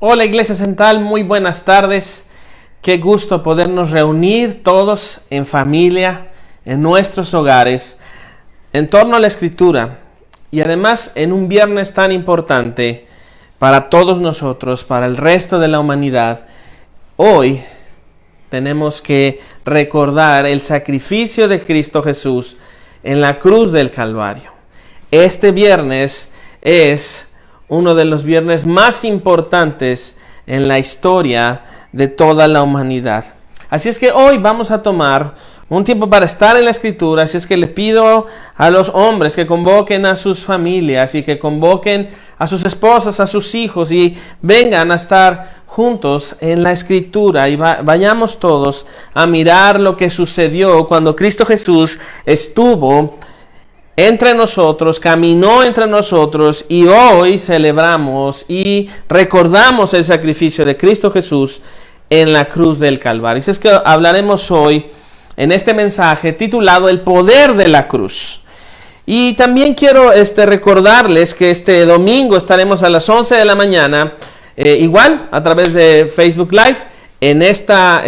Hola Iglesia Central, muy buenas tardes. Qué gusto podernos reunir todos en familia, en nuestros hogares, en torno a la Escritura. Y además en un viernes tan importante para todos nosotros, para el resto de la humanidad. Hoy tenemos que recordar el sacrificio de Cristo Jesús en la cruz del Calvario. Este viernes es uno de los viernes más importantes en la historia de toda la humanidad. Así es que hoy vamos a tomar un tiempo para estar en la Escritura. Así es que le pido a los hombres que convoquen a sus familias y que convoquen a sus esposas, a sus hijos y vengan a estar juntos en la Escritura y vayamos todos a mirar lo que sucedió cuando Cristo Jesús estuvo entre nosotros, caminó entre nosotros y hoy celebramos y recordamos el sacrificio de Cristo Jesús en la cruz del Calvario. Así es que hablaremos hoy en este mensaje titulado El poder de la cruz. Y también quiero recordarles que este domingo estaremos a las 11 de la mañana, igual a través de Facebook Live, en esta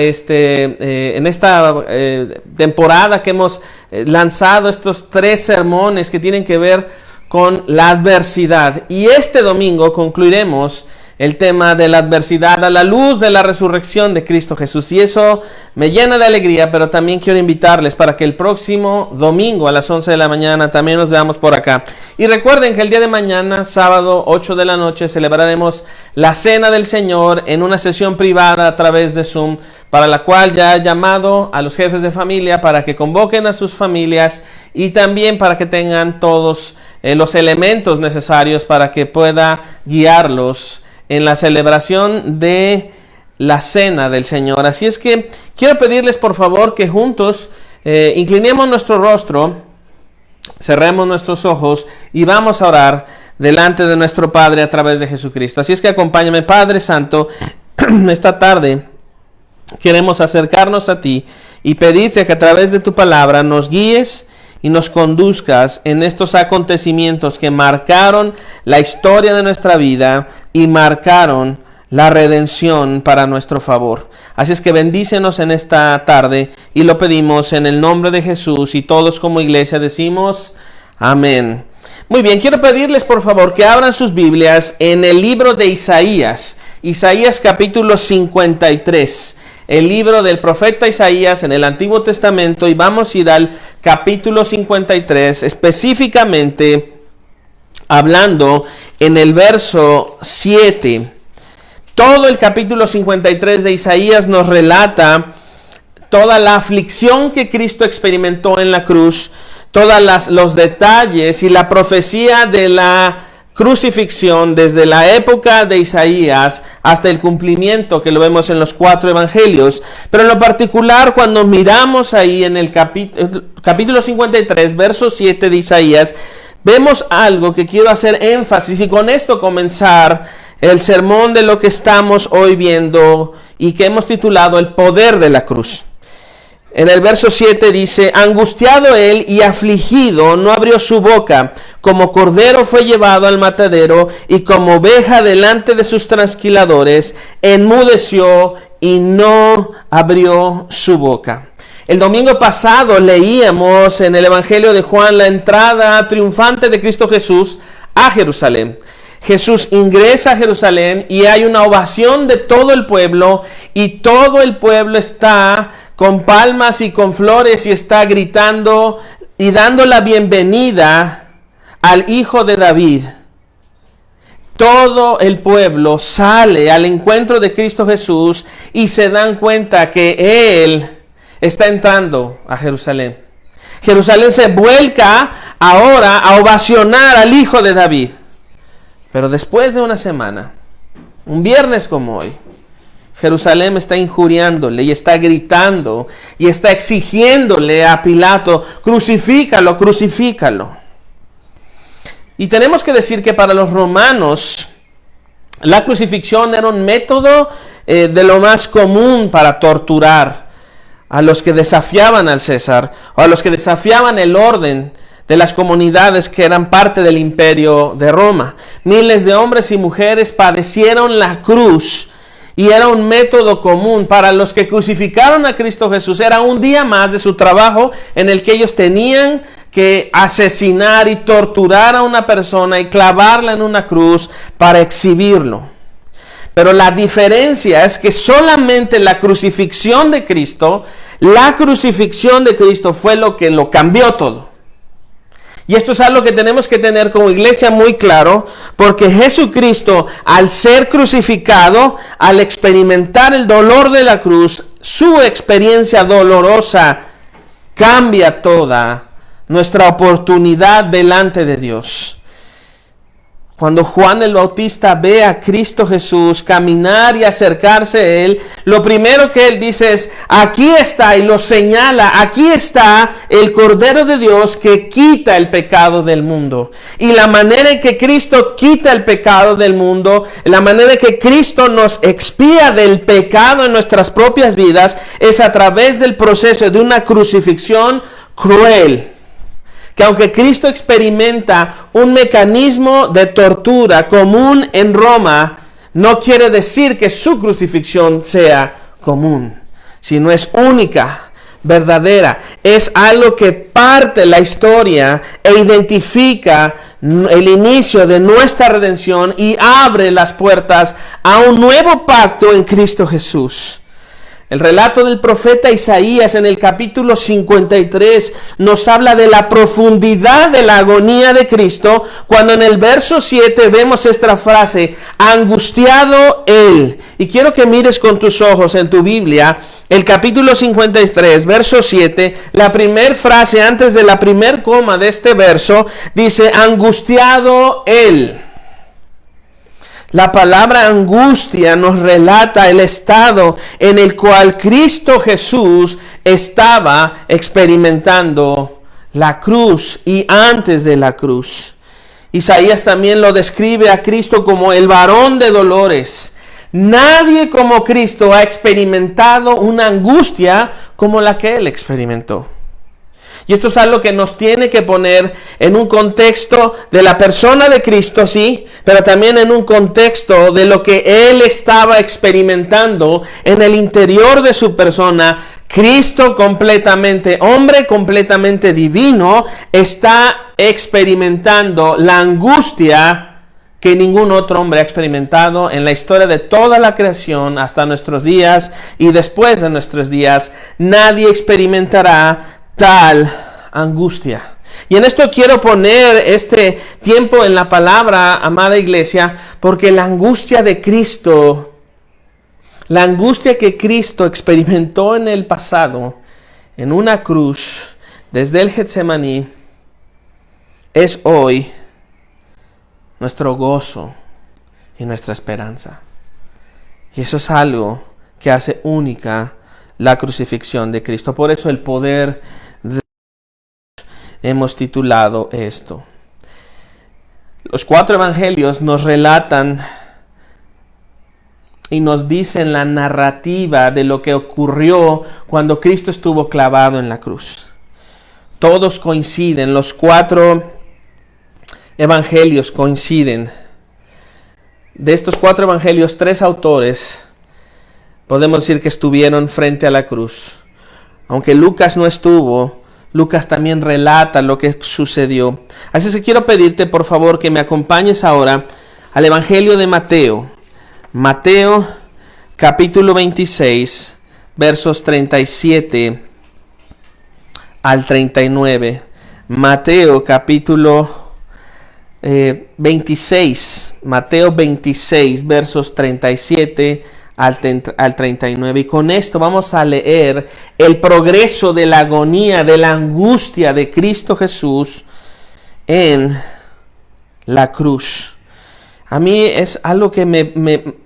temporada que hemos lanzado estos 3 sermones que tienen que ver con la adversidad. Y este domingo concluiremos el tema de la adversidad a la luz de la resurrección de Cristo Jesús. Y eso me llena de alegría, pero también quiero invitarles para que el próximo domingo a las 11 de la mañana también nos veamos por acá. Y recuerden que el día de mañana, sábado 8 de la noche, celebraremos la Cena del Señor en una sesión privada a través de Zoom, para la cual ya he llamado a los jefes de familia para que convoquen a sus familias y también para que tengan todos los elementos necesarios para que pueda guiarlos en la celebración de la Cena del Señor. Así es que quiero pedirles por favor que juntos inclinemos nuestro rostro, cerremos nuestros ojos y vamos a orar delante de nuestro Padre a través de Jesucristo. Así es que acompáñame, Padre Santo, esta tarde queremos acercarnos a ti y pedirte que a través de tu palabra nos guíes y nos conduzcas en estos acontecimientos que marcaron la historia de nuestra vida y marcaron la redención para nuestro favor. Así es que bendícenos en esta tarde y lo pedimos en el nombre de Jesús y todos como iglesia decimos amén. Muy bien, quiero pedirles por favor que abran sus Biblias en el libro de Isaías capítulo 53. El libro del profeta Isaías en el Antiguo Testamento, y vamos a ir al capítulo 53, específicamente hablando en el verso 7. Todo el capítulo 53 de Isaías nos relata toda la aflicción que Cristo experimentó en la cruz, todos los detalles y la profecía de la crucifixión desde la época de Isaías hasta el cumplimiento que lo vemos en los 4 evangelios. Pero en lo particular, cuando miramos ahí en el capítulo 53, verso 7 de Isaías, vemos algo que quiero hacer énfasis y con esto comenzar el sermón de lo que estamos hoy viendo y que hemos titulado El poder de la cruz. En el verso 7 dice: angustiado él y afligido, no abrió su boca, como cordero fue llevado al matadero, y como oveja delante de sus trasquiladores, enmudeció y no abrió su boca. El domingo pasado leíamos en el Evangelio de Juan la entrada triunfante de Cristo Jesús a Jerusalén. Jesús ingresa a Jerusalén y hay una ovación de todo el pueblo, y todo el pueblo está con palmas y con flores y está gritando y dando la bienvenida al Hijo de David. Todo el pueblo sale al encuentro de Cristo Jesús y se dan cuenta que Él está entrando a Jerusalén. Jerusalén se vuelca ahora a ovacionar al Hijo de David. Pero después de una semana, un viernes como hoy, Jerusalén está injuriándole y está gritando y está exigiéndole a Pilato, crucifícalo, crucifícalo. Y tenemos que decir que para los romanos la crucifixión era un método de lo más común para torturar a los que desafiaban al César o a los que desafiaban el orden de las comunidades que eran parte del imperio de Roma. Miles de hombres y mujeres padecieron la cruz y era un método común para los que crucificaron a Cristo Jesús. Era un día más de su trabajo en el que ellos tenían que asesinar y torturar a una persona y clavarla en una cruz para exhibirlo. Pero la diferencia es que solamente la crucifixión de Cristo fue lo que lo cambió todo. Y esto es algo que tenemos que tener como iglesia muy claro, porque Jesucristo, al ser crucificado, al experimentar el dolor de la cruz, su experiencia dolorosa cambia toda nuestra oportunidad delante de Dios. Cuando Juan el Bautista ve a Cristo Jesús caminar y acercarse a Él, lo primero que Él dice es, aquí está, y lo señala, aquí está el Cordero de Dios que quita el pecado del mundo. Y la manera en que Cristo quita el pecado del mundo, la manera en que Cristo nos expía del pecado en nuestras propias vidas, es a través del proceso de una crucifixión cruel. Que aunque Cristo experimenta un mecanismo de tortura común en Roma, no quiere decir que su crucifixión sea común, sino es única, verdadera. Es algo que parte la historia e identifica el inicio de nuestra redención y abre las puertas a un nuevo pacto en Cristo Jesús. El relato del profeta Isaías en el capítulo 53 nos habla de la profundidad de la agonía de Cristo, cuando en el verso 7 vemos esta frase, angustiado él. Y quiero que mires con tus ojos en tu Biblia, el capítulo 53, verso 7, la primera frase antes de la primer coma de este verso, dice, angustiado él. La palabra angustia nos relata el estado en el cual Cristo Jesús estaba experimentando la cruz y antes de la cruz. Isaías también lo describe a Cristo como el varón de dolores. Nadie como Cristo ha experimentado una angustia como la que Él experimentó. Y esto es algo que nos tiene que poner en un contexto de la persona de Cristo, sí, pero también en un contexto de lo que Él estaba experimentando en el interior de su persona. Cristo completamente hombre, completamente divino, está experimentando la angustia que ningún otro hombre ha experimentado en la historia de toda la creación hasta nuestros días y después de nuestros días. Nadie experimentará tal angustia. Y en esto quiero poner este tiempo en la palabra, amada iglesia, porque la angustia de Cristo, la angustia que Cristo experimentó en el pasado, en una cruz, desde el Getsemaní, es hoy nuestro gozo y nuestra esperanza. Y eso es algo que hace única la crucifixión de Cristo. Por eso el poder de Dios hemos titulado esto. Los 4 evangelios nos relatan y nos dicen la narrativa de lo que ocurrió cuando Cristo estuvo clavado en la cruz. Todos coinciden, los 4 evangelios coinciden. De estos 4 evangelios, 3 autores podemos decir que estuvieron frente a la cruz. Aunque Lucas no estuvo, Lucas también relata lo que sucedió. Así que quiero pedirte, por favor, que me acompañes ahora al Evangelio de Mateo. Mateo, capítulo 26, versos 37 al 39. Mateo, capítulo 26. Mateo 26, versos 37 al 39. Y con esto vamos a leer el progreso de la agonía, de la angustia de Cristo Jesús en la cruz. A mí es algo que me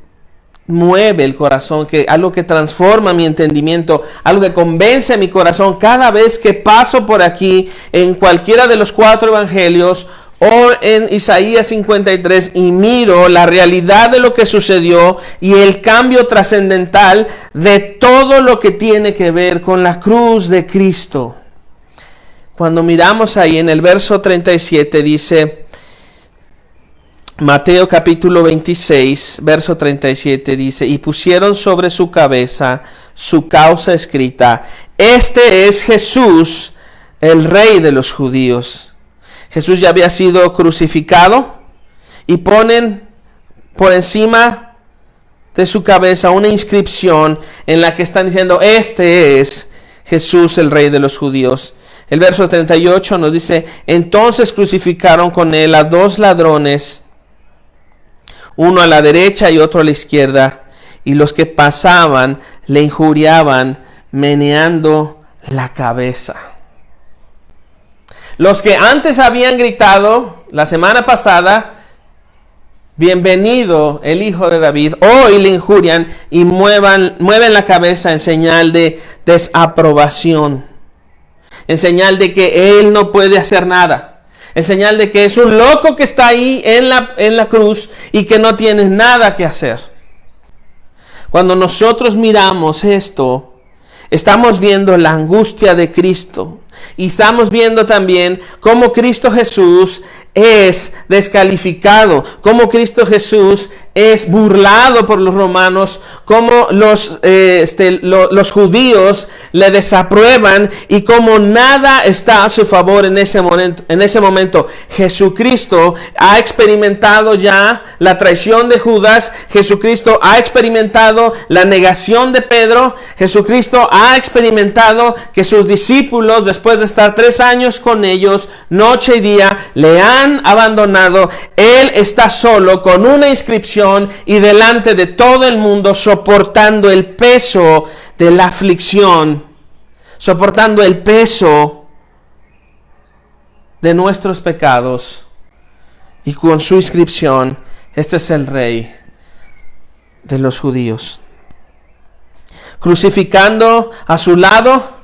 mueve el corazón, algo que transforma mi entendimiento, algo que convence mi corazón cada vez que paso por aquí en cualquiera de los 4 evangelios o en Isaías 53 y miro la realidad de lo que sucedió y el cambio trascendental de todo lo que tiene que ver con la cruz de Cristo. Cuando miramos ahí en el verso 37 dice, Mateo capítulo 26, verso 37 dice, y pusieron sobre su cabeza su causa escrita, este es Jesús, el Rey de los judíos. Jesús ya había sido crucificado y ponen por encima de su cabeza una inscripción en la que están diciendo, este es Jesús, el Rey de los judíos. El verso 38 nos dice, entonces crucificaron con él a 2 ladrones, uno a la derecha y otro a la izquierda, y los que pasaban le injuriaban meneando la cabeza. Los que antes habían gritado la semana pasada, bienvenido el Hijo de David, hoy le injurian y mueven la cabeza en señal de desaprobación, en señal de que él no puede hacer nada. En señal de que es un loco que está ahí en la cruz y que no tiene nada que hacer. Cuando nosotros miramos esto, estamos viendo la angustia de Cristo. Y estamos viendo también cómo Cristo Jesús es descalificado, cómo Cristo Jesús es burlado por los romanos, cómo los judíos le desaprueban y cómo nada está a su favor en ese momento. Jesucristo ha experimentado ya la traición de Judas, Jesucristo ha experimentado la negación de Pedro, Jesucristo ha experimentado que sus discípulos, después de estar 3 años con ellos, noche y día, le han abandonado. Él está solo con una inscripción y delante de todo el mundo, soportando el peso de la aflicción, soportando el peso de nuestros pecados, y con su inscripción, este es el Rey de los judíos. Crucificando a su lado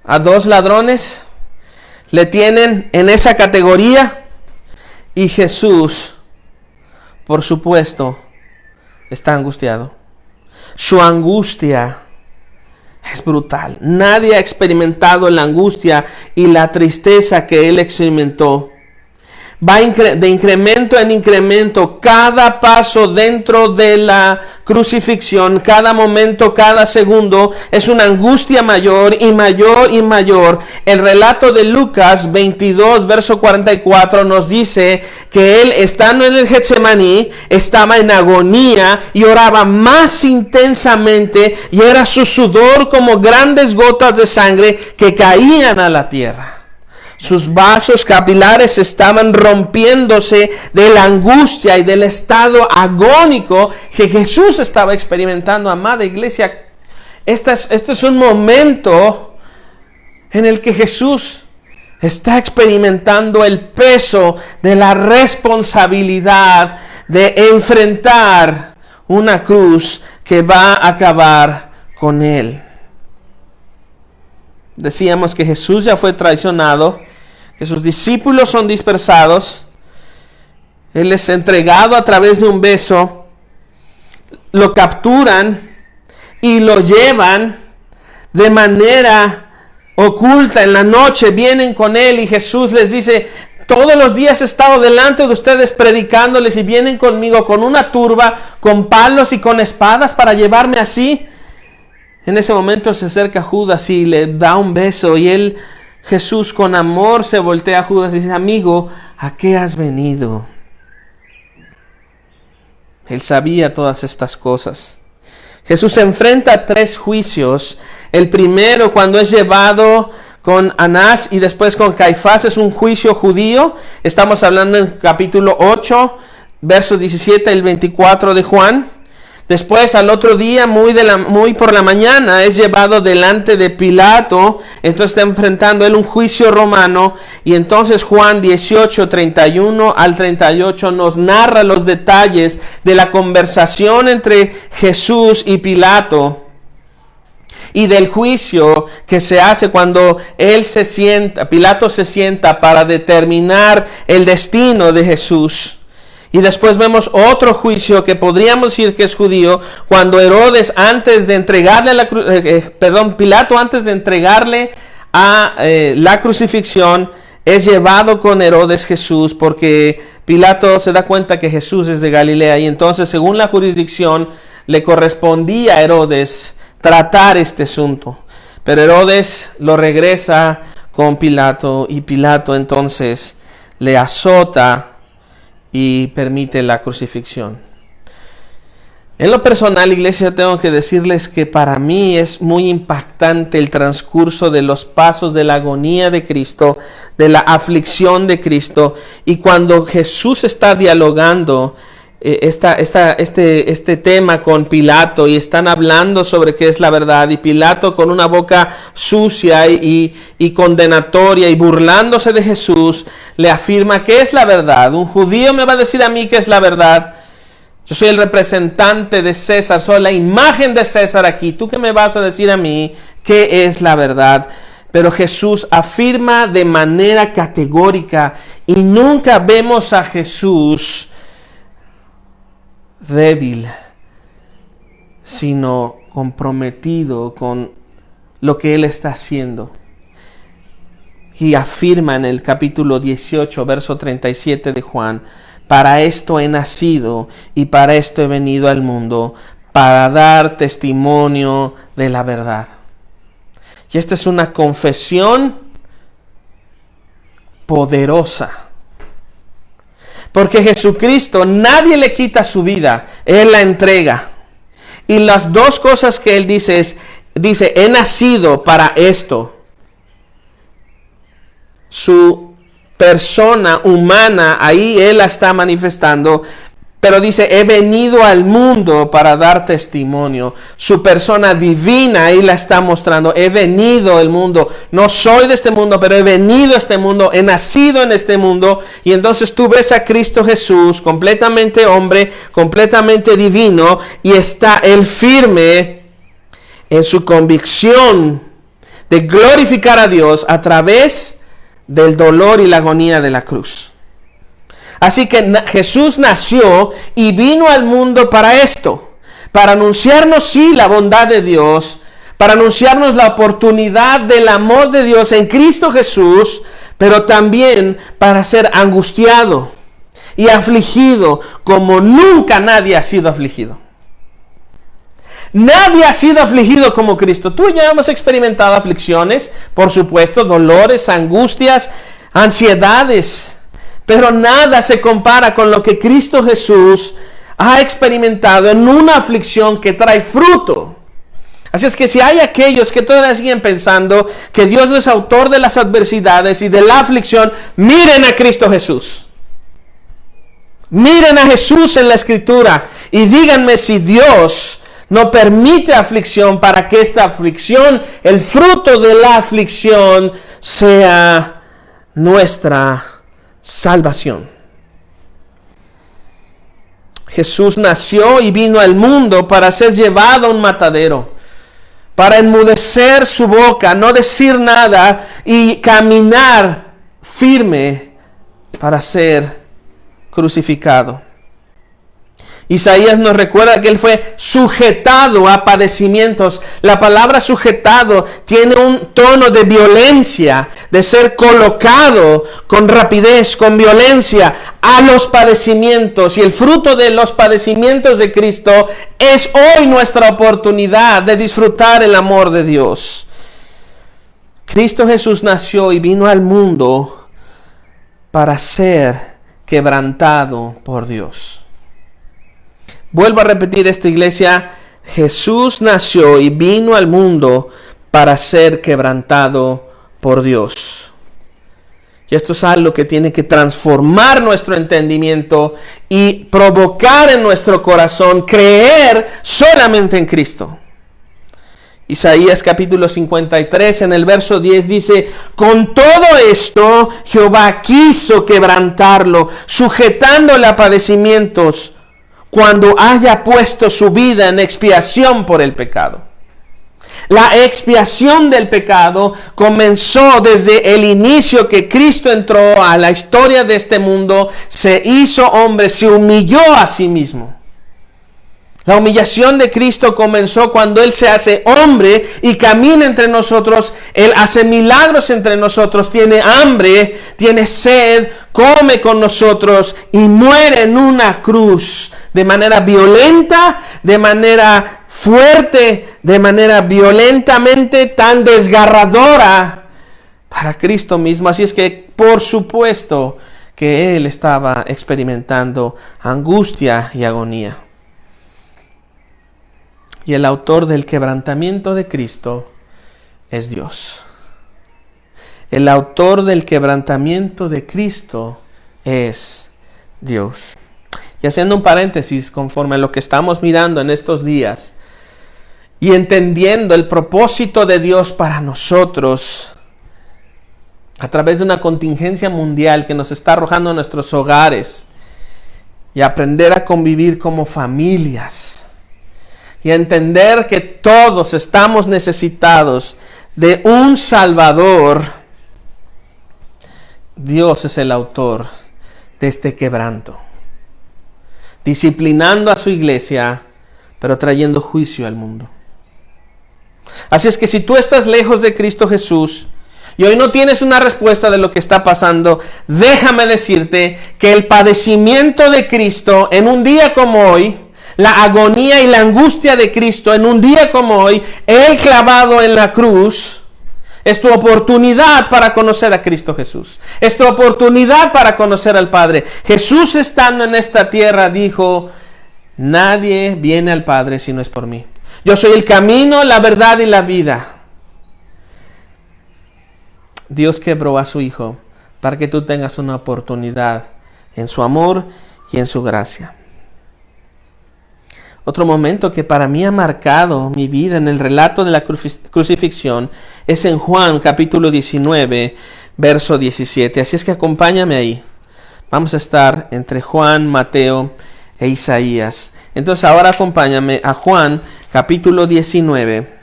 a 2 ladrones, le tienen en esa categoría, y Jesús, por supuesto, está angustiado. Su angustia es brutal. Nadie ha experimentado la angustia y la tristeza que él experimentó. Va de incremento en incremento, cada paso dentro de la crucifixión, cada momento, cada segundo, es una angustia mayor y mayor y mayor. El relato de Lucas 22, verso 44 nos dice que él, estando en el Getsemaní, estaba en agonía y oraba más intensamente, y era su sudor como grandes gotas de sangre que caían a la tierra. Sus vasos capilares estaban rompiéndose de la angustia y del estado agónico que Jesús estaba experimentando. Amada iglesia, este es un momento en el que Jesús está experimentando el peso de la responsabilidad de enfrentar una cruz que va a acabar con él. Decíamos que Jesús ya fue traicionado, que sus discípulos son dispersados, él es entregado a través de un beso, lo capturan y lo llevan de manera oculta en la noche, vienen con él y Jesús les dice: todos los días he estado delante de ustedes predicándoles y vienen conmigo con una turba, con palos y con espadas para llevarme así. En ese momento se acerca Judas y le da un beso, y Jesús con amor se voltea a Judas y dice: amigo, ¿a qué has venido? Él sabía todas estas cosas. Jesús se enfrenta a 3 juicios. El primero, cuando es llevado con Anás y después con Caifás, es un juicio judío. Estamos hablando en capítulo 8, versos 17 y 24 de Juan. Después, al otro día, muy por la mañana, es llevado delante de Pilato. Entonces está enfrentando él un juicio romano. Y entonces Juan 18, 31 al 38 nos narra los detalles de la conversación entre Jesús y Pilato. Y del juicio que se hace cuando Pilato se sienta para determinar el destino de Jesús. Y después vemos otro juicio que podríamos decir que es judío, cuando Herodes Pilato antes de entregarle a la crucifixión, es llevado con Herodes Jesús, porque Pilato se da cuenta que Jesús es de Galilea, y entonces según la jurisdicción le correspondía a Herodes tratar este asunto. Pero Herodes lo regresa con Pilato, y Pilato entonces le azota y permite la crucifixión. En lo personal, iglesia, tengo que decirles que para mí es muy impactante el transcurso de los pasos de la agonía de Cristo, de la aflicción de Cristo, y cuando Jesús está dialogando este tema con Pilato, y están hablando sobre qué es la verdad, y Pilato con una boca sucia y condenatoria y burlándose de Jesús le afirma qué es la verdad. Un judío me va a decir a mí qué es la verdad. Yo soy el representante de César, soy la imagen de César aquí. ¿Tú qué me vas a decir a mí qué es la verdad? Pero Jesús afirma de manera categórica, y nunca vemos a Jesús débil, sino comprometido con lo que Él está haciendo. Y afirma en el capítulo 18, verso 37 de Juan: para esto he nacido y para esto he venido al mundo, para dar testimonio de la verdad. Y esta es una confesión poderosa. Porque Jesucristo, nadie le quita su vida, Él la entrega. Y las dos cosas que Él dice he nacido para esto. Su persona humana, ahí Él la está manifestando. Pero dice, he venido al mundo para dar testimonio. Su persona divina ahí la está mostrando. He venido al mundo. No soy de este mundo, pero he venido a este mundo. He nacido en este mundo. Y entonces tú ves a Cristo Jesús, completamente hombre, completamente divino. Y está Él firme en su convicción de glorificar a Dios a través del dolor y la agonía de la cruz. Así que Jesús nació y vino al mundo para esto, para anunciarnos sí la bondad de Dios, para anunciarnos la oportunidad del amor de Dios en Cristo Jesús, pero también para ser angustiado y afligido como nunca nadie ha sido afligido. Nadie ha sido afligido como Cristo. Tú y yo hemos experimentado aflicciones, por supuesto, dolores, angustias, ansiedades. Pero nada se compara con lo que Cristo Jesús ha experimentado en una aflicción que trae fruto. Así es que si hay aquellos que todavía siguen pensando que Dios no es autor de las adversidades y de la aflicción, miren a Cristo Jesús. Miren a Jesús en la Escritura y díganme si Dios no permite aflicción para que esta aflicción, el fruto de la aflicción, sea nuestra salvación. Jesús nació y vino al mundo para ser llevado a un matadero, para enmudecer su boca, no decir nada y caminar firme para ser crucificado. Isaías nos recuerda que Él fue sujetado a padecimientos. La palabra sujetado tiene un tono de violencia, de ser colocado con rapidez, con violencia a los padecimientos. Y el fruto de los padecimientos de Cristo es hoy nuestra oportunidad de disfrutar el amor de Dios. Cristo Jesús nació y vino al mundo para ser quebrantado por Dios. Vuelvo a repetir esta, iglesia: Jesús nació y vino al mundo para ser quebrantado por Dios. Y esto es algo que tiene que transformar nuestro entendimiento y provocar en nuestro corazón creer solamente en Cristo. Isaías capítulo 53 en el verso 10 dice: con todo esto Jehová quiso quebrantarlo, sujetándole a padecimientos, cuando haya puesto su vida en expiación por el pecado. La expiación del pecado comenzó desde el inicio que Cristo entró a la historia de este mundo, se hizo hombre, se humilló a sí mismo. La humillación de Cristo comenzó cuando Él se hace hombre y camina entre nosotros. Él hace milagros entre nosotros, tiene hambre, tiene sed, come con nosotros y muere en una cruz de manera violenta, de manera fuerte, de manera violentamente tan desgarradora para Cristo mismo. Así es que por supuesto que Él estaba experimentando angustia y agonía. Y el autor del quebrantamiento de Cristo es Dios. El autor del quebrantamiento de Cristo es Dios. Y haciendo un paréntesis conforme a lo que estamos mirando en estos días y entendiendo el propósito de Dios para nosotros a través de una contingencia mundial que nos está arrojando a nuestros hogares y aprender a convivir como familias. Y entender que todos estamos necesitados de un Salvador. Dios es el autor de este quebranto, disciplinando a su iglesia, pero trayendo juicio al mundo. Así es que si tú estás lejos de Cristo Jesús y hoy no tienes una respuesta de lo que está pasando, déjame decirte que el padecimiento de Cristo en un día como hoy, la agonía y la angustia de Cristo en un día como hoy, Él clavado en la cruz, es tu oportunidad para conocer a Cristo Jesús. Es tu oportunidad para conocer al Padre. Jesús, estando en esta tierra, dijo: nadie viene al Padre si no es por mí. Yo soy el camino, la verdad y la vida. Dios quebró a su Hijo para que tú tengas una oportunidad en su amor y en su gracia. Otro momento que para mí ha marcado mi vida en el relato de la crucifixión es en Juan capítulo 19, verso 17. Así es que acompáñame ahí. Vamos a estar entre Juan, Mateo e Isaías. Entonces ahora acompáñame a Juan capítulo 19,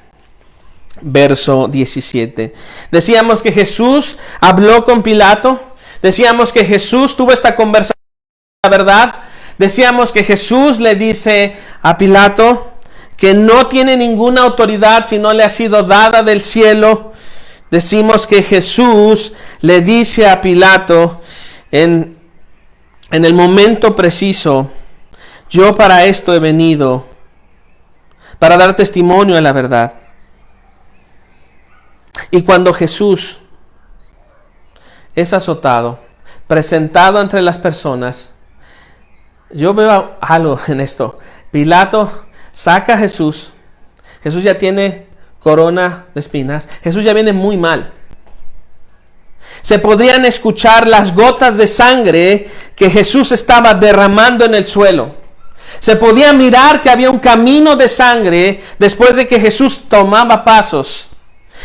verso 17. Decíamos que Jesús habló con Pilato. Decíamos que Jesús tuvo esta conversación, la verdad. Decíamos que Jesús le dice a Pilato que no tiene ninguna autoridad si no le ha sido dada del cielo. Decimos que Jesús le dice a Pilato en el momento preciso: yo para esto he venido, para dar testimonio a la verdad. Y cuando Jesús es azotado, presentado entre las personas, yo veo algo en esto. Pilato saca a Jesús. Jesús ya tiene corona de espinas. Jesús ya viene muy mal. Se podrían escuchar las gotas de sangre que Jesús estaba derramando en el suelo. Se podía mirar que había un camino de sangre después de que Jesús tomaba pasos.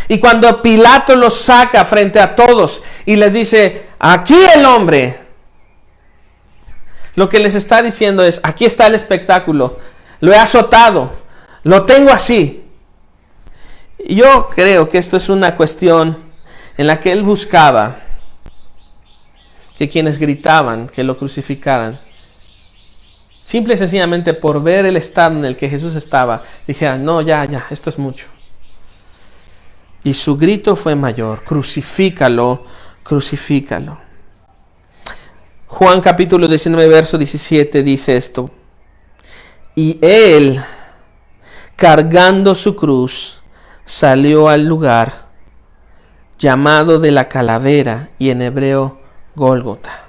Y cuando Pilato los saca frente a todos y les dice: aquí el hombre, lo que les está diciendo es: aquí está el espectáculo, lo he azotado, lo tengo así. Y yo creo que esto es una cuestión en la que él buscaba que quienes gritaban que lo crucificaran, simple y sencillamente por ver el estado en el que Jesús estaba, dijeran: no, ya, esto es mucho. Y su grito fue mayor: crucifícalo, crucifícalo. Juan capítulo 19, verso 17 dice esto: y él, cargando su cruz, salió al lugar llamado de la calavera, y en hebreo Gólgota.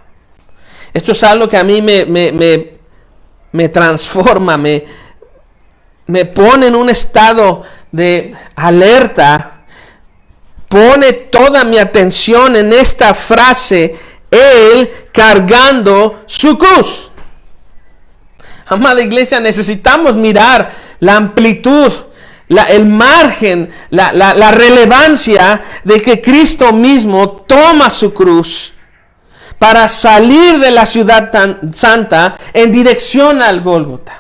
Esto es algo que a mí me transforma, me pone en un estado de alerta, pone toda mi atención en esta frase, Él cargando su cruz. Amada iglesia, necesitamos mirar la amplitud, el margen, la relevancia de que Cristo mismo toma su cruz para salir de la ciudad santa en dirección al Gólgota.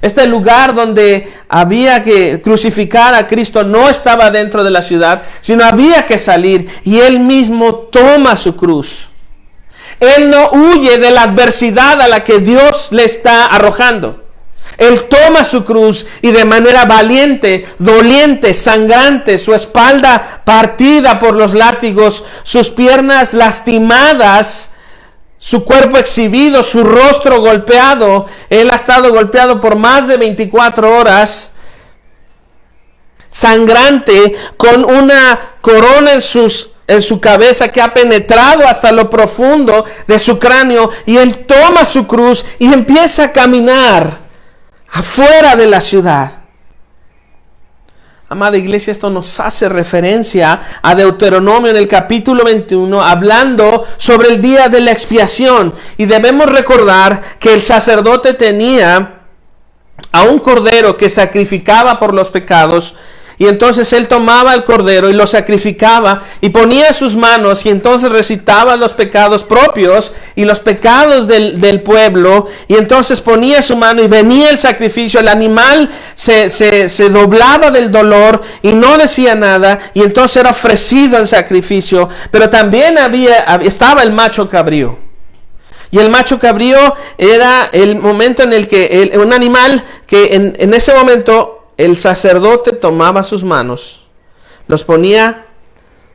Este lugar donde había que crucificar a Cristo no estaba dentro de la ciudad, sino había que salir, y Él mismo toma su cruz. Él no huye de la adversidad a la que Dios le está arrojando. Él toma su cruz y de manera valiente, doliente, sangrante, su espalda partida por los látigos, sus piernas lastimadas, su cuerpo exhibido, su rostro golpeado. Él ha estado golpeado por más de 24 horas, sangrante, con una corona en su cabeza que ha penetrado hasta lo profundo de su cráneo, y Él toma su cruz y empieza a caminar afuera de la ciudad. Amada iglesia, esto nos hace referencia a Deuteronomio en el capítulo 21, hablando sobre el día de la expiación. Y debemos recordar que el sacerdote tenía a un cordero que sacrificaba por los pecados. Y entonces él tomaba el cordero y lo sacrificaba y ponía sus manos, y entonces recitaba los pecados propios y los pecados del pueblo, y entonces ponía su mano y venía el sacrificio. El animal se doblaba del dolor y no decía nada, y entonces era ofrecido el sacrificio. Pero también estaba el macho cabrío. Y el macho cabrío era el momento en el que un animal que en ese momento el sacerdote tomaba sus manos, los ponía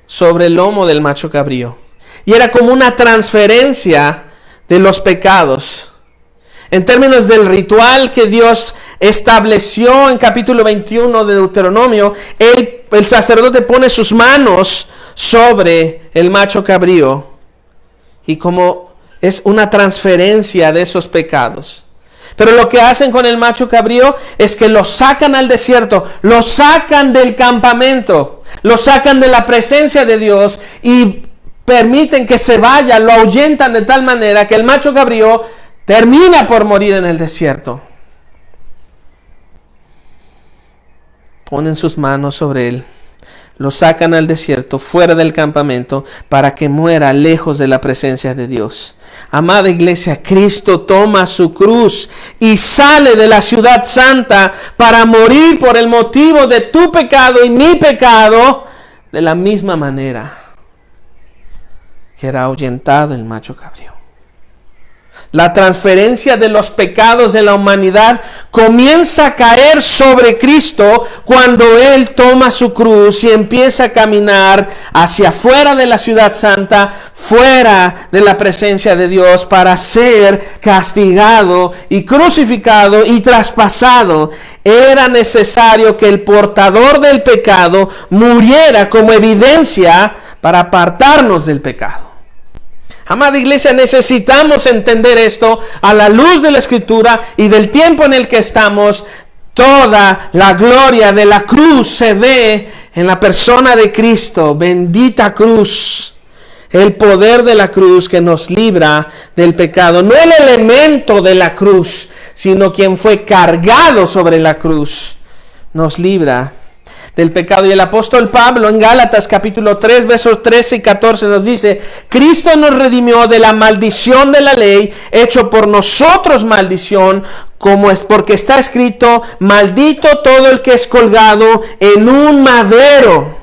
sobre el lomo del macho cabrío, y era como una transferencia de los pecados. En términos del ritual que Dios estableció en capítulo 21 de Deuteronomio, el sacerdote pone sus manos sobre el macho cabrío, y como es una transferencia de esos pecados. Pero lo que hacen con el macho cabrío es que lo sacan al desierto, lo sacan del campamento, lo sacan de la presencia de Dios y permiten que se vaya, lo ahuyentan de tal manera que el macho cabrío termina por morir en el desierto. Ponen sus manos sobre él, lo sacan al desierto, fuera del campamento, para que muera lejos de la presencia de Dios. Amada iglesia, Cristo toma su cruz y sale de la ciudad santa para morir por el motivo de tu pecado y mi pecado, de la misma manera que era ahuyentado el macho cabrío. La transferencia de los pecados de la humanidad comienza a caer sobre Cristo cuando Él toma su cruz y empieza a caminar hacia afuera de la ciudad santa, fuera de la presencia de Dios, para ser castigado y crucificado y traspasado. Era necesario que el portador del pecado muriera como evidencia para apartarnos del pecado. Amada iglesia, necesitamos entender esto a la luz de la Escritura y del tiempo en el que estamos. Toda la gloria de la cruz se ve en la persona de Cristo. Bendita cruz. El poder de la cruz que nos libra del pecado. No el elemento de la cruz, sino quien fue cargado sobre la cruz. Nos libra del pecado. Y el apóstol Pablo en Gálatas capítulo 3 versos 13 y 14 nos dice: Cristo nos redimió de la maldición de la ley, hecho por nosotros maldición, como es porque está escrito: maldito todo el que es colgado en un madero.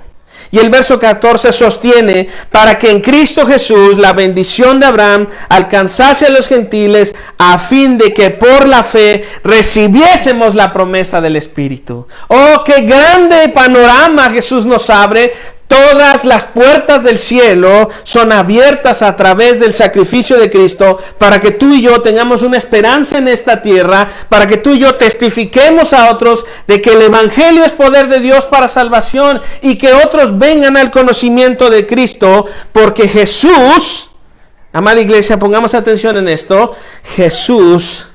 Y el verso 14 sostiene: para que en Cristo Jesús la bendición de Abraham alcanzase a los gentiles, a fin de que por la fe recibiésemos la promesa del Espíritu. ¡Oh, qué grande panorama Jesús nos abre! Todas las puertas del cielo son abiertas a través del sacrificio de Cristo, para que tú y yo tengamos una esperanza en esta tierra, para que tú y yo testifiquemos a otros de que el Evangelio es poder de Dios para salvación, y que otros vengan al conocimiento de Cristo, porque Jesús, amada iglesia, pongamos atención en esto, Jesús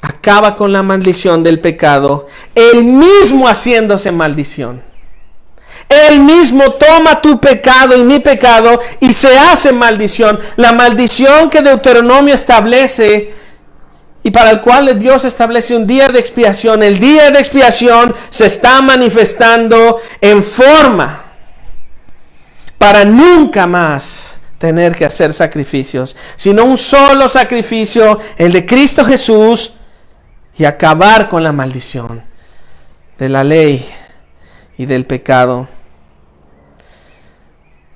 acaba con la maldición del pecado, él mismo haciéndose maldición. Él mismo toma tu pecado y mi pecado y se hace maldición. La maldición que Deuteronomio establece y para el cual Dios establece un día de expiación. El día de expiación se está manifestando en forma para nunca más tener que hacer sacrificios, sino un solo sacrificio, el de Cristo Jesús, y acabar con la maldición de la ley y del pecado.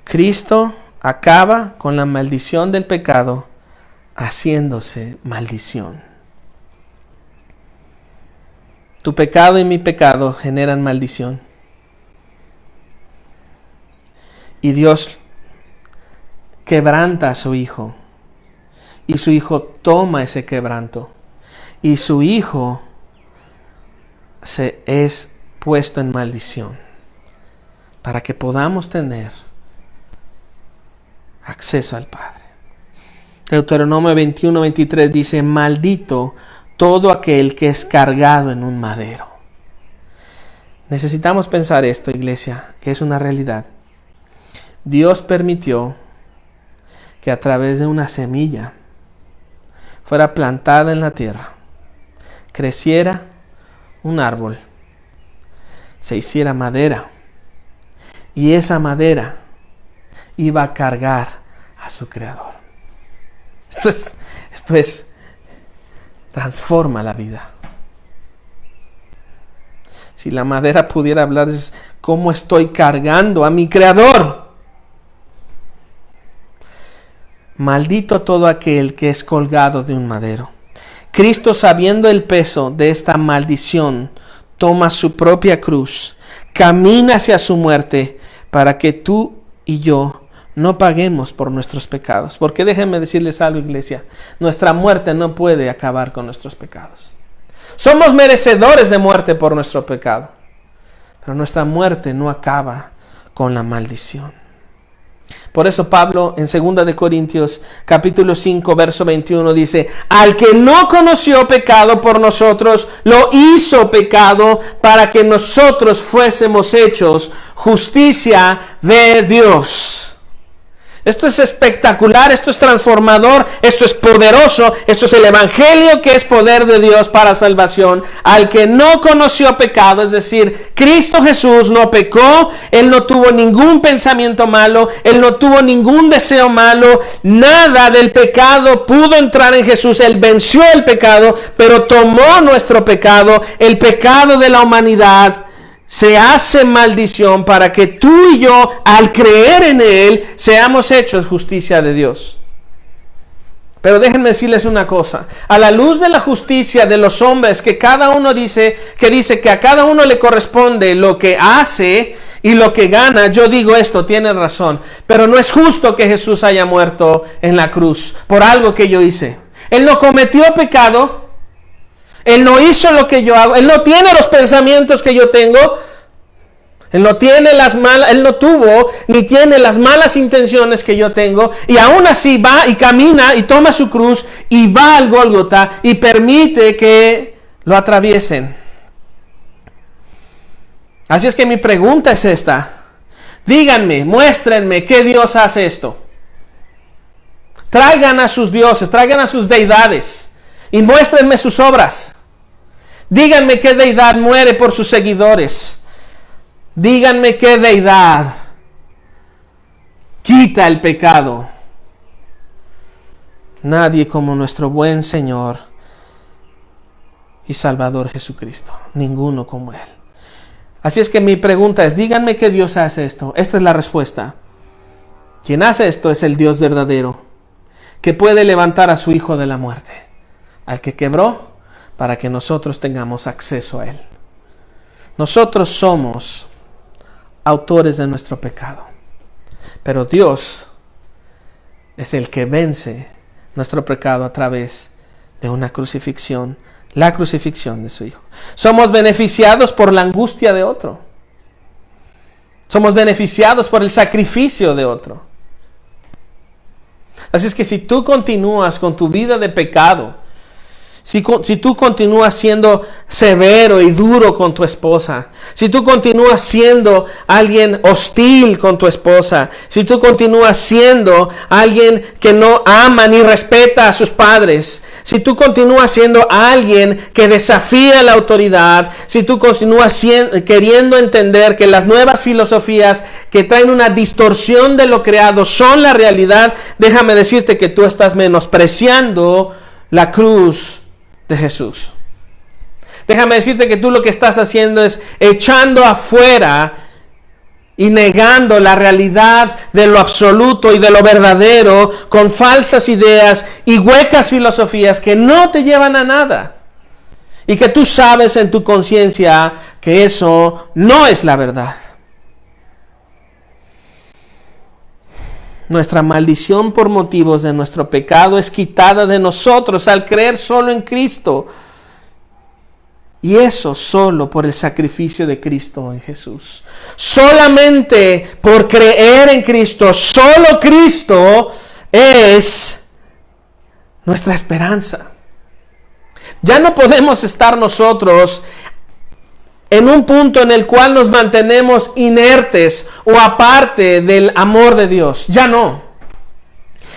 Cristo acaba con la maldición del pecado, haciéndose maldición. Tu pecado y mi pecado generan maldición. Y Dios quebranta a su Hijo. Y su Hijo toma ese quebranto. Y su Hijo es puesto en maldición. Para que podamos tener acceso al Padre. Deuteronomio 21:23 dice: maldito todo aquel que es cargado en un madero. Necesitamos pensar esto, iglesia, que es una realidad. Dios permitió que a través de una semilla fuera plantada en la tierra, creciera un árbol, se hiciera madera, y esa madera iba a cargar a su creador. Esto es transforma la vida. Si la madera pudiera hablar, es cómo estoy cargando a mi creador. Maldito todo aquel que es colgado de un madero. Cristo, sabiendo el peso de esta maldición, toma su propia cruz, camina hacia su muerte para que tú y yo no paguemos por nuestros pecados. Porque déjenme decirles algo, iglesia, nuestra muerte no puede acabar con nuestros pecados. Somos merecedores de muerte por nuestro pecado, pero nuestra muerte no acaba con la maldición. Por eso Pablo en 2 de Corintios capítulo 5 verso 21 dice: al que no conoció pecado por nosotros, lo hizo pecado para que nosotros fuésemos hechos justicia de Dios. Esto es espectacular, esto es transformador, esto es poderoso, esto es el evangelio que es poder de Dios para salvación. Al que no conoció pecado, es decir, Cristo Jesús no pecó, Él no tuvo ningún pensamiento malo, Él no tuvo ningún deseo malo, nada del pecado pudo entrar en Jesús. Él venció el pecado, pero tomó nuestro pecado, el pecado de la humanidad. Se hace maldición para que tú y yo, al creer en Él, seamos hechos justicia de Dios. Pero déjenme decirles una cosa: a la luz de la justicia de los hombres, que cada uno dice que a cada uno le corresponde lo que hace y lo que gana, yo digo esto, tienen razón. Pero no es justo que Jesús haya muerto en la cruz por algo que yo hice. Él no cometió pecado. Él no hizo lo que yo hago. Él no tiene los pensamientos que yo tengo. Él no tuvo ni tiene las malas intenciones que yo tengo. Y aún así va y camina y toma su cruz y va al Gólgota y permite que lo atraviesen. Así es que mi pregunta es esta. Díganme, muéstrenme qué Dios hace esto. Traigan a sus dioses, traigan a sus deidades y muéstrenme sus obras. Díganme qué deidad muere por sus seguidores. Díganme qué deidad quita el pecado. Nadie como nuestro buen Señor y Salvador Jesucristo. Ninguno como Él. Así es que mi pregunta es: díganme qué Dios hace esto. Esta es la respuesta. Quien hace esto es el Dios verdadero, que puede levantar a su Hijo de la muerte, al que quebró, para que nosotros tengamos acceso a Él. Nosotros somos autores de nuestro pecado, pero Dios es el que vence nuestro pecado a través de una crucifixión, la crucifixión de su Hijo. Somos beneficiados por la angustia de otro. Somos beneficiados por el sacrificio de otro. Así es que si tú continúas con tu vida de pecado, Si tú continúas siendo severo y duro con tu esposa, si tú continúas siendo alguien hostil con tu esposa, si tú continúas siendo alguien que no ama ni respeta a sus padres, si tú continúas siendo alguien que desafía la autoridad, si tú continúas queriendo entender que las nuevas filosofías que traen una distorsión de lo creado son la realidad, déjame decirte que tú estás menospreciando la cruz de Jesús. Déjame decirte que tú lo que estás haciendo es echando afuera y negando la realidad de lo absoluto y de lo verdadero con falsas ideas y huecas filosofías que no te llevan a nada. Y que tú sabes en tu conciencia que eso no es la verdad. Nuestra maldición por motivos de nuestro pecado es quitada de nosotros al creer solo en Cristo. Y eso solo por el sacrificio de Cristo en Jesús. Solamente por creer en Cristo, solo Cristo es nuestra esperanza. Ya no podemos estar nosotros en un punto en el cual nos mantenemos inertes o aparte del amor de Dios. Ya no.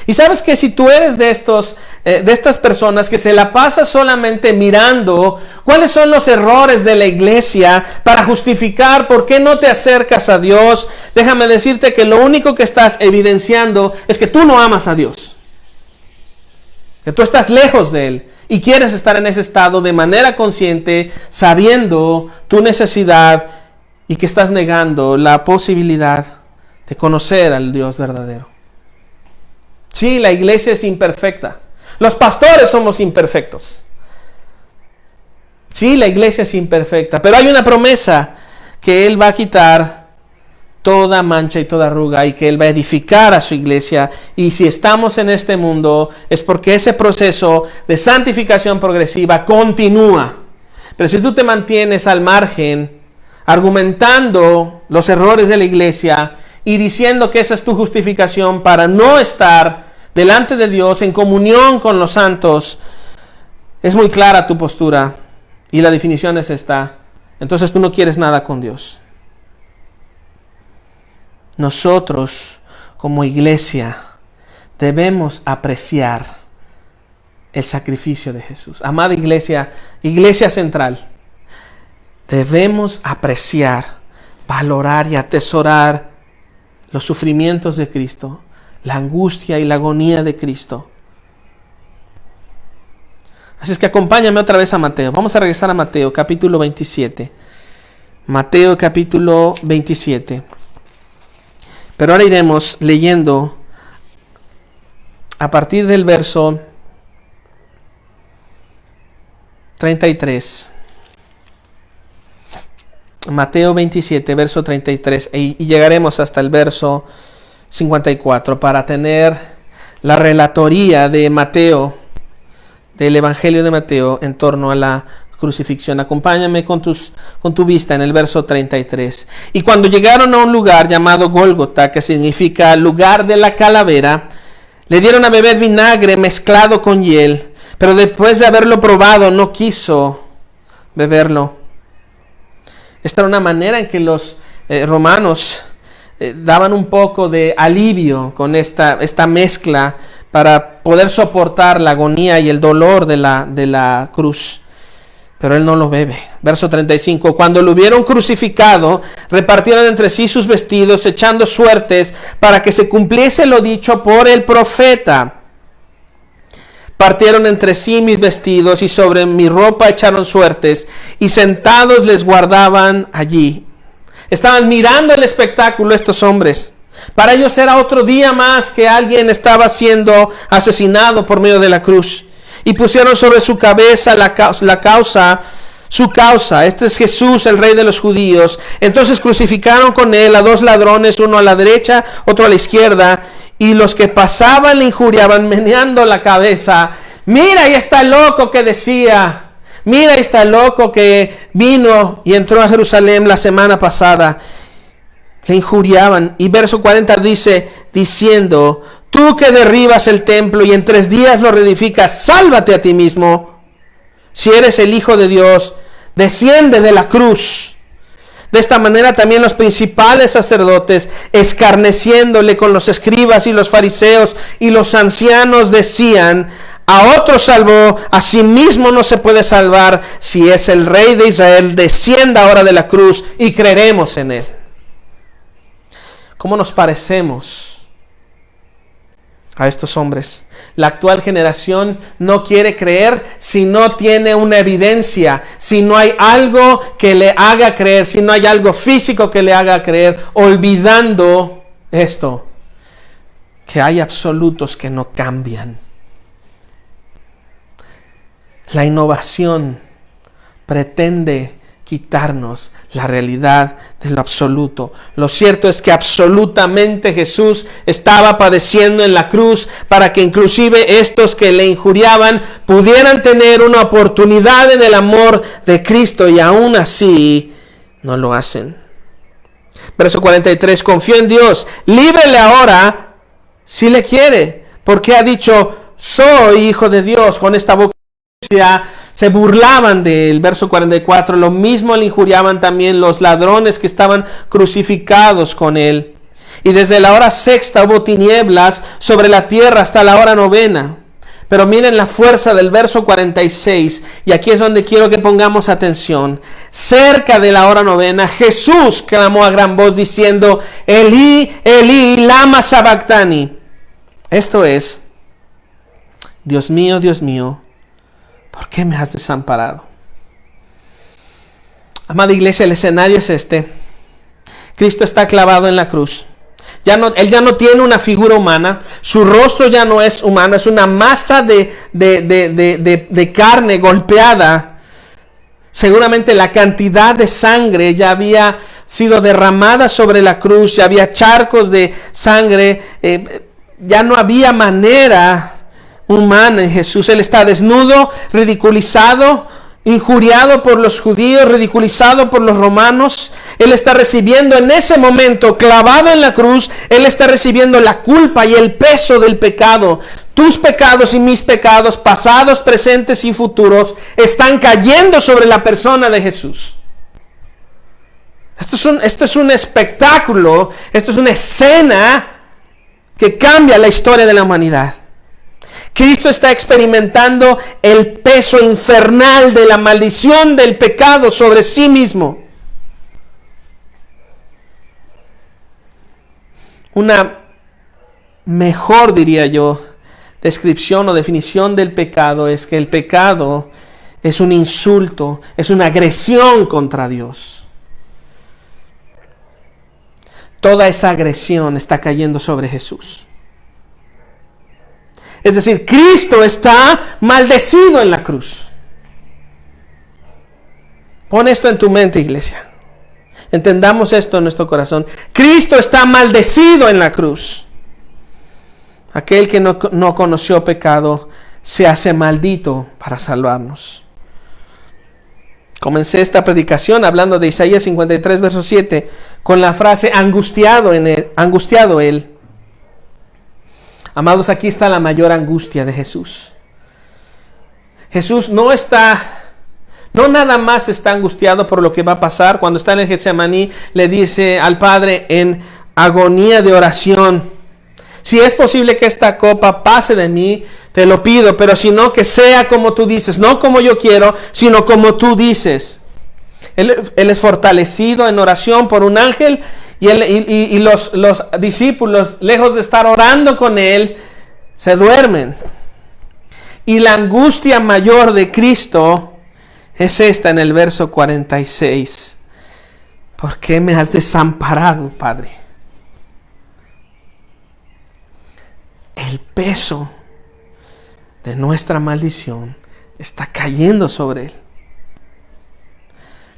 Y sabes que si tú eres de estas personas que se la pasa solamente mirando cuáles son los errores de la iglesia para justificar por qué no te acercas a Dios, déjame decirte que lo único que estás evidenciando es que tú no amas a Dios. Que tú estás lejos de Él y quieres estar en ese estado de manera consciente, sabiendo tu necesidad y que estás negando la posibilidad de conocer al Dios verdadero. Sí, la iglesia es imperfecta. Los pastores somos imperfectos. Sí, la iglesia es imperfecta, pero hay una promesa que Él va a quitar toda mancha y toda arruga y que Él va a edificar a su iglesia. Y si estamos en este mundo es porque ese proceso de santificación progresiva continúa. Pero si tú te mantienes al margen, argumentando los errores de la iglesia y diciendo que esa es tu justificación para no estar delante de Dios en comunión con los santos, es muy clara tu postura y la definición es esta. Entonces tú no quieres nada con Dios. Nosotros, como iglesia, debemos apreciar el sacrificio de Jesús. Amada iglesia, iglesia central, debemos apreciar, valorar y atesorar los sufrimientos de Cristo, la angustia y la agonía de Cristo. Así es que acompáñame otra vez a Mateo. Vamos a regresar a Mateo, capítulo 27. Mateo, capítulo 27. Pero ahora iremos leyendo a partir del verso 33. Mateo 27, verso 33. Y llegaremos hasta el verso 54 para tener la relatoría de Mateo, del Evangelio de Mateo en torno a la crucifixión. Acompáñame con tu vista en el verso 33. Y cuando llegaron a un lugar llamado Gólgota, que significa lugar de la calavera, le dieron a beber vinagre mezclado con hiel, pero después de haberlo probado no quiso beberlo. Esta era una manera en que los romanos daban un poco de alivio con esta mezcla para poder soportar la agonía y el dolor de la cruz. Pero él no lo bebe. Verso 35. Cuando lo hubieron crucificado, repartieron entre sí sus vestidos, echando suertes para que se cumpliese lo dicho por el profeta. Partieron entre sí mis vestidos y sobre mi ropa echaron suertes, y sentados les guardaban allí. Estaban mirando el espectáculo estos hombres. Para ellos era otro día más que alguien estaba siendo asesinado por medio de la cruz. Y pusieron sobre su cabeza su causa. Este es Jesús, el Rey de los judíos. Entonces crucificaron con él a 2 ladrones, uno a la derecha, otro a la izquierda. Y los que pasaban le injuriaban, meneando la cabeza. Mira, ahí está el loco que decía. Mira, ahí está el loco que vino y entró a Jerusalén la semana pasada. Le injuriaban. Y verso 40 dice, diciendo: tú que derribas el templo y en 3 días lo reedificas, sálvate a ti mismo. Si eres el Hijo de Dios, desciende de la cruz. De esta manera también los principales sacerdotes, escarneciéndole con los escribas y los fariseos y los ancianos, decían: a otro salvó, a sí mismo no se puede salvar. Si es el Rey de Israel, descienda ahora de la cruz y creeremos en él. ¿Cómo nos parecemos a estos hombres? La actual generación no quiere creer si no tiene una evidencia, si no hay algo que le haga creer, si no hay algo físico que le haga creer, olvidando esto, que hay absolutos que no cambian. La innovación pretende quitarnos la realidad de lo absoluto. Lo cierto es que absolutamente Jesús estaba padeciendo en la cruz para que inclusive estos que le injuriaban pudieran tener una oportunidad en el amor de Cristo, y aún así no lo hacen. Verso 43, confío en Dios, líbrele ahora si le quiere, porque ha dicho: soy hijo de Dios. Con esta boca se burlaban del verso 44. Lo mismo le injuriaban también los ladrones que estaban crucificados con él. Y desde la hora sexta hubo tinieblas sobre la tierra hasta la hora novena. Pero miren la fuerza del verso 46, y aquí es donde quiero que pongamos atención. Cerca de la hora novena, Jesús clamó a gran voz diciendo: Elí, Elí, lama sabactani. Esto es: Dios mío, ¿por qué me has desamparado? Amada iglesia, el escenario es este. Cristo está clavado en la cruz. Él ya no tiene una figura humana. Su rostro ya no es humano. Es una masa de carne golpeada. Seguramente la cantidad de sangre ya había sido derramada sobre la cruz. Ya había charcos de sangre. Ya no había manera humana en Jesús. Él está desnudo, ridiculizado, injuriado por los judíos, ridiculizado por los romanos. Él está recibiendo en ese momento, clavado en la cruz, él está recibiendo la culpa y el peso del pecado. Tus pecados y mis pecados, pasados, presentes y futuros, están cayendo sobre la persona de Jesús. Esto es un espectáculo, esto es una escena que cambia la historia de la humanidad. Cristo está experimentando el peso infernal de la maldición del pecado sobre sí mismo. Una mejor, diría yo, descripción o definición del pecado es que el pecado es un insulto, es una agresión contra Dios. Toda esa agresión está cayendo sobre Jesús. Es decir, Cristo está maldecido en la cruz. Pon esto en tu mente, iglesia. Entendamos esto en nuestro corazón. Cristo está maldecido en la cruz. Aquel que no conoció pecado se hace maldito para salvarnos. Comencé esta predicación hablando de Isaías 53, verso 7, con la frase angustiado él. Amados, aquí está la mayor angustia de Jesús. Jesús no nada más está angustiado por lo que va a pasar. Cuando está en el Getsemaní, le dice al Padre en agonía de oración: si es posible que esta copa pase de mí, te lo pido, pero si no, que sea como tú dices, no como yo quiero, sino como tú dices. Él es fortalecido en oración por un ángel. Y los discípulos, lejos de estar orando con él, se duermen. Y la angustia mayor de Cristo es esta en el verso 46. ¿Por qué me has desamparado, Padre? El peso de nuestra maldición está cayendo sobre él.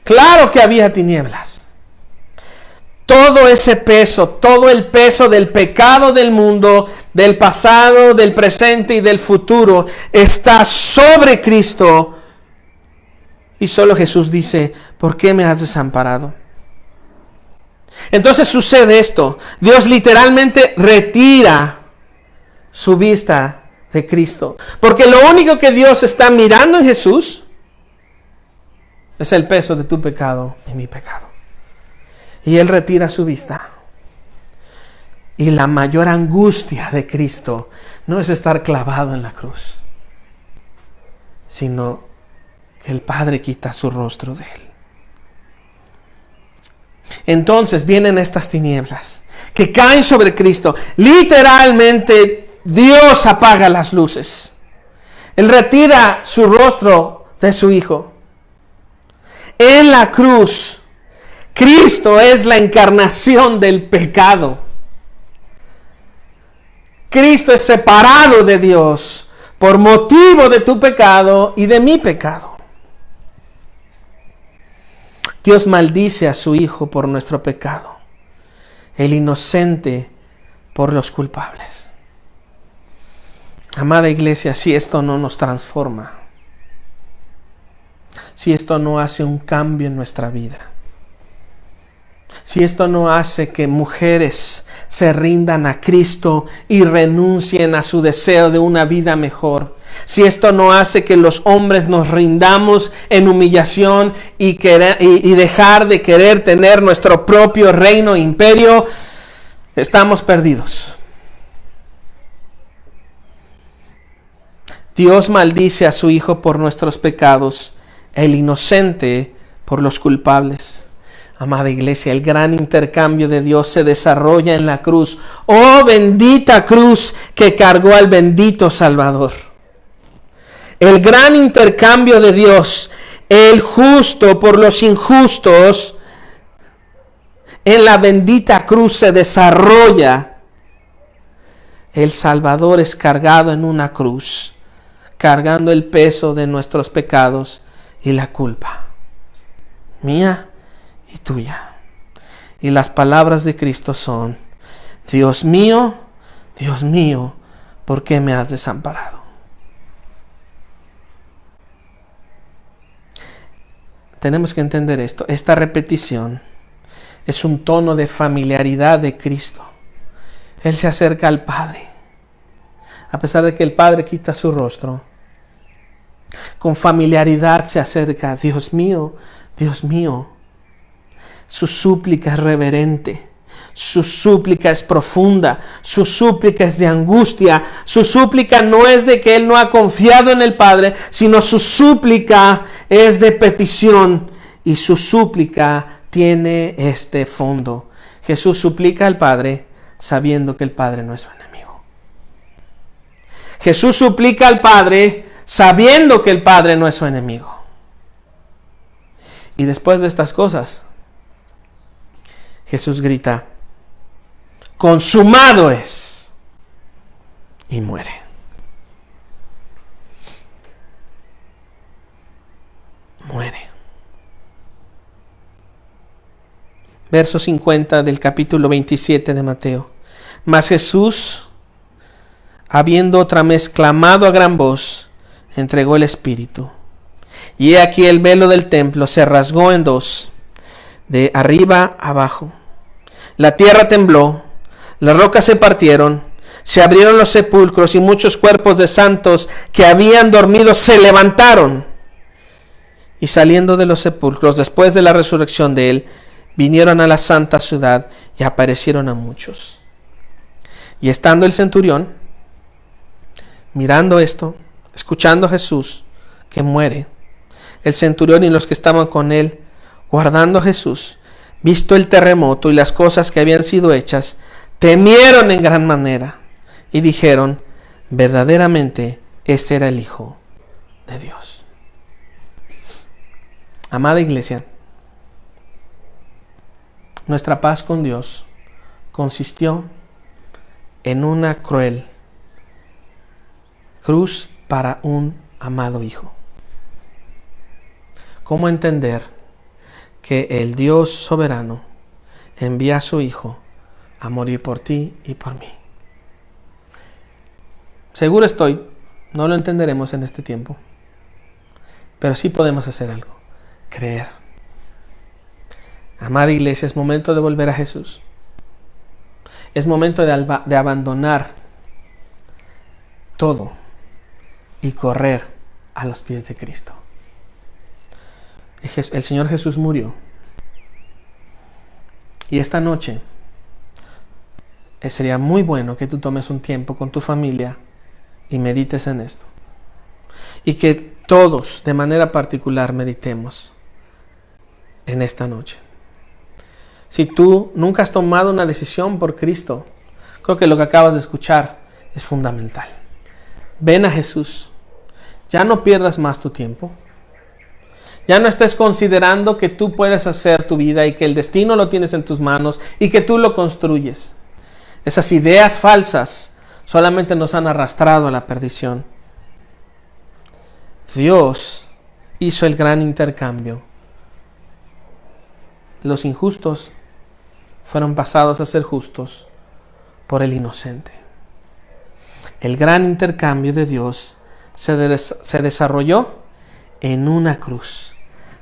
Claro que había tinieblas. Todo ese peso, todo el peso del pecado del mundo, del pasado, del presente y del futuro, está sobre Cristo. Y solo Jesús dice: ¿por qué me has desamparado? Entonces sucede esto. Dios literalmente retira su vista de Cristo. Porque lo único que Dios está mirando en Jesús Es el peso de tu pecado y mi pecado. Y Él retira su vista. Y la mayor angustia de Cristo no es estar clavado en la cruz, sino que el Padre quita su rostro de Él. Entonces vienen estas tinieblas que caen sobre Cristo. Literalmente Dios apaga las luces. Él retira su rostro de su Hijo. En la cruz, Cristo es la encarnación del pecado. Cristo es separado de Dios por motivo de tu pecado y de mi pecado. Dios maldice a su Hijo por nuestro pecado, el inocente por los culpables. Amada iglesia, si esto no nos transforma, si esto no hace un cambio en nuestra vida, si esto no hace que mujeres se rindan a Cristo y renuncien a su deseo de una vida mejor, si esto no hace que los hombres nos rindamos en humillación y dejar de querer tener nuestro propio reino e imperio, estamos perdidos. Dios maldice a su Hijo por nuestros pecados, el inocente por los culpables. Amada iglesia, el gran intercambio de Dios se desarrolla en la cruz. ¡Oh, bendita cruz que cargó al bendito Salvador! El gran intercambio de Dios, el justo por los injustos, en la bendita cruz se desarrolla. El Salvador es cargado en una cruz, cargando el peso de nuestros pecados y la culpa mía y tuya. Y las palabras de Cristo son: Dios mío, ¿por qué me has desamparado? Tenemos que entender esto. Esta repetición es un tono de familiaridad de Cristo. Él se acerca al Padre, a pesar de que el Padre quita su rostro. Con familiaridad se acerca: Dios mío. Su súplica es reverente, su súplica es profunda, su súplica es de angustia. Su súplica no es de que Él no ha confiado en el Padre, sino su súplica es de petición, y su súplica tiene este fondo. Jesús suplica al Padre sabiendo que el Padre no es su enemigo. Jesús suplica al Padre sabiendo que el Padre no es su enemigo. Y después de estas cosas, Jesús grita: consumado es, y muere. Muere. Verso 50 del capítulo 27 de Mateo. Mas Jesús, habiendo otra vez clamado a gran voz, entregó el Espíritu. Y he aquí el velo del templo se rasgó en dos, de arriba abajo. La tierra tembló, las rocas se partieron, se abrieron los sepulcros, y muchos cuerpos de santos que habían dormido se levantaron. Y saliendo de los sepulcros, después de la resurrección de Él, vinieron a la santa ciudad y aparecieron a muchos. Y estando el centurión, mirando esto, escuchando a Jesús que muere, el centurión y los que estaban con él, guardando a Jesús, visto el terremoto y las cosas que habían sido hechas, temieron en gran manera y dijeron: verdaderamente este era el Hijo de Dios. Amada iglesia, nuestra paz con Dios consistió en una cruel cruz para un amado Hijo. ¿Cómo entender que el Dios soberano envía a su Hijo a morir por ti y por mí? Seguro estoy, no lo entenderemos en este tiempo, pero sí podemos hacer algo: creer. Amada iglesia, es momento de volver a Jesús. Es momento de abandonar todo y correr a los pies de Cristo. El Señor Jesús murió. Y esta noche sería muy bueno que tú tomes un tiempo con tu familia y medites en esto. Y que todos, de manera particular, meditemos en esta noche. Si tú nunca has tomado una decisión por Cristo, creo que lo que acabas de escuchar es fundamental. Ven a Jesús. Ya no pierdas más tu tiempo. Ya no estés considerando que tú puedes hacer tu vida y que el destino lo tienes en tus manos y que tú lo construyes. Esas ideas falsas solamente nos han arrastrado a la perdición. Dios hizo el gran intercambio. Los injustos fueron pasados a ser justos por el inocente. El gran intercambio de Dios se desarrolló en una cruz,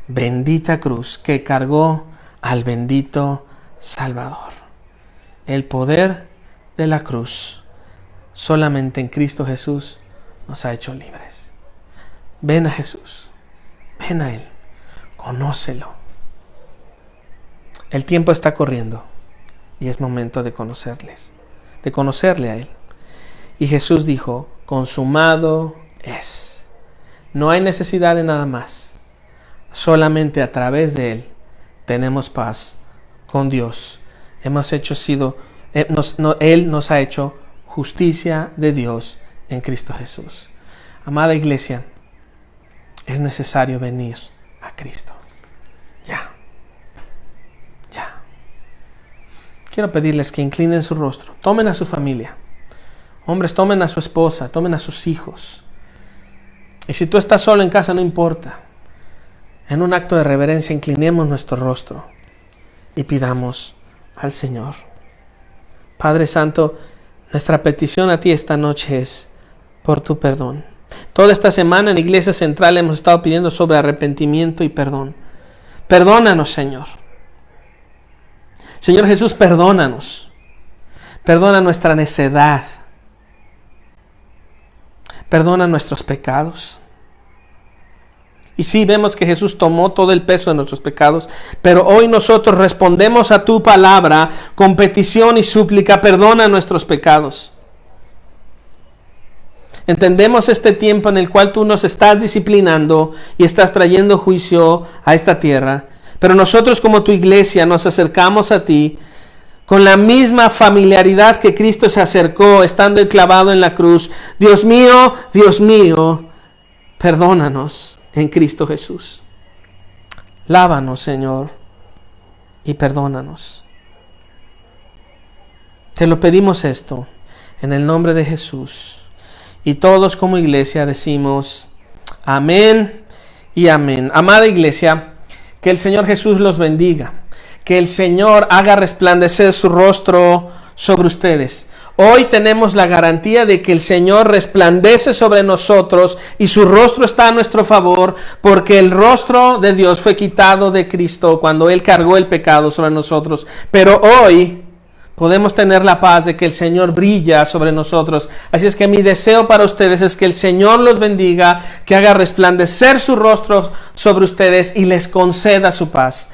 bendita cruz que cargó al bendito Salvador. El poder de la cruz solamente en Cristo Jesús nos ha hecho libres. Ven a Jesús, ven a Él, conócelo. El tiempo está corriendo y es momento de conocerle a Él. Y Jesús dijo, consumado es. No hay necesidad de nada más. Solamente a través de Él tenemos paz con Dios. Él nos ha hecho justicia de Dios en Cristo Jesús. Amada iglesia, es necesario venir a Cristo. Ya. Quiero pedirles que inclinen su rostro. Tomen a su familia. Hombres, tomen a su esposa, tomen a sus hijos. Y si tú estás solo en casa, no importa. En un acto de reverencia, inclinemos nuestro rostro y pidamos al Señor. Padre Santo, nuestra petición a ti esta noche es por tu perdón. Toda esta semana en Iglesia Central hemos estado pidiendo sobre arrepentimiento y perdón. Perdónanos, Señor. Señor Jesús, perdónanos. Perdona nuestra necedad. Perdona nuestros pecados. Y sí, vemos que Jesús tomó todo el peso de nuestros pecados, pero hoy nosotros respondemos a tu palabra con petición y súplica. Perdona nuestros pecados. Entendemos este tiempo en el cual tú nos estás disciplinando y estás trayendo juicio a esta tierra, pero nosotros como tu iglesia nos acercamos a ti con la misma familiaridad que Cristo se acercó estando clavado en la cruz. Dios mío, perdónanos en Cristo Jesús. Lávanos, Señor, y perdónanos. Te lo pedimos esto en el nombre de Jesús. Y todos como iglesia decimos amén y amén. Amada iglesia, que el Señor Jesús los bendiga. Que el Señor haga resplandecer su rostro sobre ustedes. Hoy tenemos la garantía de que el Señor resplandece sobre nosotros y su rostro está a nuestro favor, porque el rostro de Dios fue quitado de Cristo cuando Él cargó el pecado sobre nosotros. Pero hoy podemos tener la paz de que el Señor brilla sobre nosotros. Así es que mi deseo para ustedes es que el Señor los bendiga, que haga resplandecer su rostro sobre ustedes y les conceda su paz.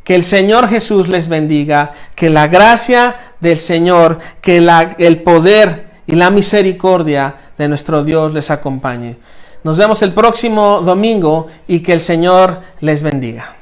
Que el Señor Jesús les bendiga, que la gracia del Señor, que el poder y la misericordia de nuestro Dios les acompañe. Nos vemos el próximo domingo y que el Señor les bendiga.